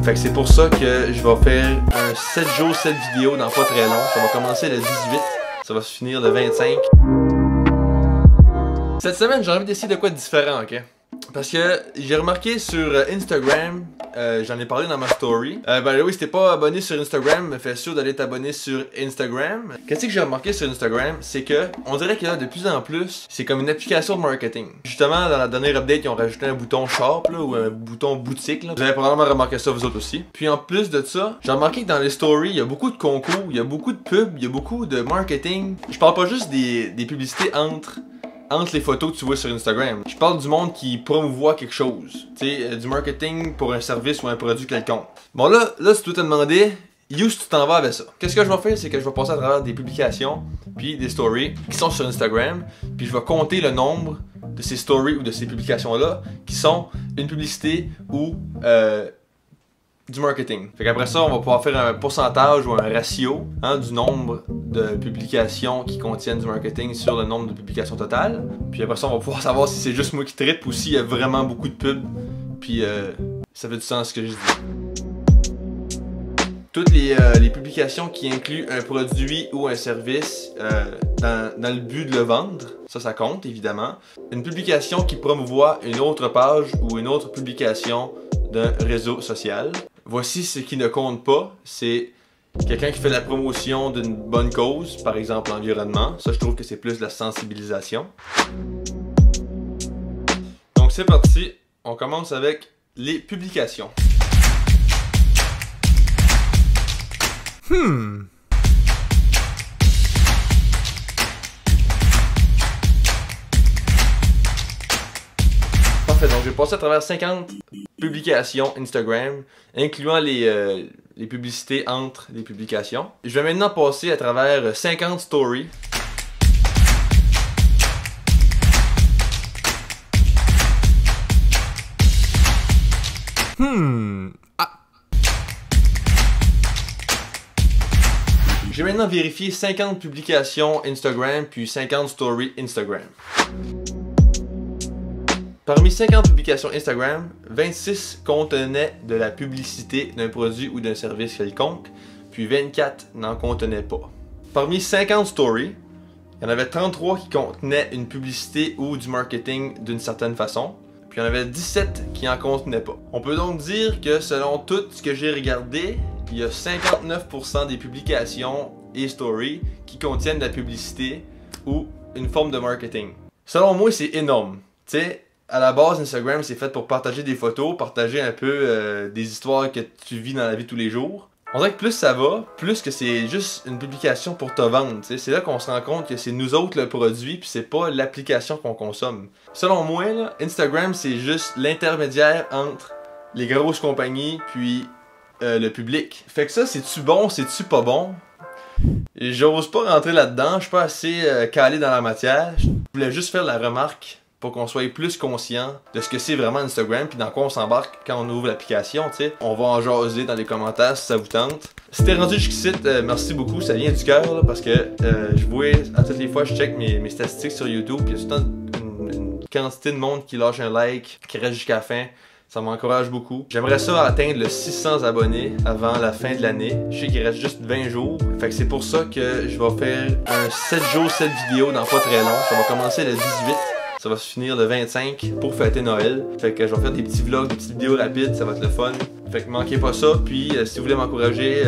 Fait que c'est pour ça que je vais faire un 7 jours, 7 vidéos dans pas très long. Ça va commencer le 18, ça va se finir le 25. Cette semaine, j'ai envie d'essayer de quoi de différent, ok? Parce que j'ai remarqué sur Instagram, j'en ai parlé dans ma story. Oui, si t'es pas abonné sur Instagram, fais sûr d'aller t'abonner sur Instagram. Qu'est-ce que j'ai remarqué sur Instagram, c'est que on dirait que là, de plus en plus, c'est comme une application de marketing. Justement, dans la dernière update, ils ont rajouté un bouton shop là, ou un bouton boutique. Là. Vous avez probablement remarqué ça vous autres aussi. Puis en plus de ça, j'ai remarqué que dans les stories, il y a beaucoup de concours, il y a beaucoup de pubs, il y a beaucoup de marketing. Je parle pas juste des publicités entre les photos que tu vois sur Instagram. Je parle du monde qui promouvoit quelque chose. Tu sais, du marketing pour un service ou un produit quelconque. Bon là si tu te demandais, où tu t'en vas avec ça? Qu'est-ce que je vais faire? C'est que je vais passer à travers des publications, puis des stories qui sont sur Instagram, puis je vais compter le nombre de ces stories ou de ces publications-là qui sont une publicité ou du marketing. Fait qu'après ça, on va pouvoir faire un pourcentage ou un ratio du nombre de publications qui contiennent du marketing sur le nombre de publications totales. Puis après ça, on va pouvoir savoir si c'est juste moi qui trippe ou s'il y a vraiment beaucoup de pubs. Puis ça fait du sens ce que je dis. Toutes les publications qui incluent un produit ou un service dans le but de le vendre, ça compte évidemment. Une publication qui promouvoit une autre page ou une autre publication d'un réseau social. Voici ce qui ne compte pas, c'est quelqu'un qui fait la promotion d'une bonne cause, par exemple l'environnement. Ça, je trouve que c'est plus de la sensibilisation. Donc c'est parti, on commence avec les publications. Parfait, donc je vais passer à travers 50 publications Instagram, incluant les publicités entre les publications. Je vais maintenant passer à travers 50 stories. Je vais maintenant vérifier 50 publications Instagram puis 50 stories Instagram. Parmi 50 publications Instagram, 26 contenaient de la publicité d'un produit ou d'un service quelconque, puis 24 n'en contenaient pas. Parmi 50 stories, il y en avait 33 qui contenaient une publicité ou du marketing d'une certaine façon, puis il y en avait 17 qui n'en contenaient pas. On peut donc dire que selon tout ce que j'ai regardé, il y a 59% des publications et stories qui contiennent de la publicité ou une forme de marketing. Selon moi, c'est énorme. Tu sais, à la base, Instagram, c'est fait pour partager des photos, partager un peu des histoires que tu vis dans la vie tous les jours. On dirait que plus ça va, plus que c'est juste une publication pour te vendre. C'est là qu'on se rend compte que c'est nous autres le produit, puis c'est pas l'application qu'on consomme. Selon moi, là, Instagram, c'est juste l'intermédiaire entre les grosses compagnies puis le public. Fait que ça, c'est-tu bon, c'est-tu pas bon? J'ose pas rentrer là-dedans, je suis pas assez calé dans la matière. Je voulais juste faire la remarque pour qu'on soit plus conscient de ce que c'est vraiment Instagram puis dans quoi on s'embarque quand on ouvre l'application, tu sais. On va en jaser dans les commentaires si ça vous tente. Si t'es rendu jusqu'ici, merci beaucoup, ça vient du cœur parce que je vois à toutes les fois je check mes statistiques sur YouTube puis il y a tout le temps une quantité de monde qui lâche un like, qui reste jusqu'à la fin. Ça m'encourage beaucoup. J'aimerais ça atteindre le 600 abonnés avant la fin de l'année. Je sais qu'il reste juste 20 jours. Fait que c'est pour ça que je vais faire un 7 jours, 7 vidéos dans pas très long. Ça va commencer le 18. Ça va se finir le 25 pour fêter Noël. Fait que je vais faire des petits vlogs, des petites vidéos rapides. Ça va être le fun. Fait que manquez pas ça. Puis si vous voulez m'encourager,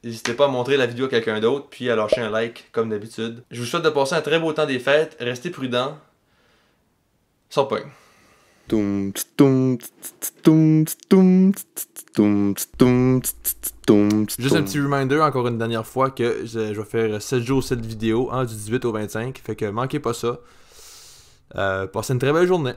n'hésitez pas à montrer la vidéo à quelqu'un d'autre. Puis à lâcher un like comme d'habitude. Je vous souhaite de passer un très beau temps des fêtes. Restez prudents. Sans pogne. Juste un petit reminder encore une dernière fois que je vais faire 7 jours 7 vidéos du 18 au 25, fait que manquez pas ça. Passez une très belle journée.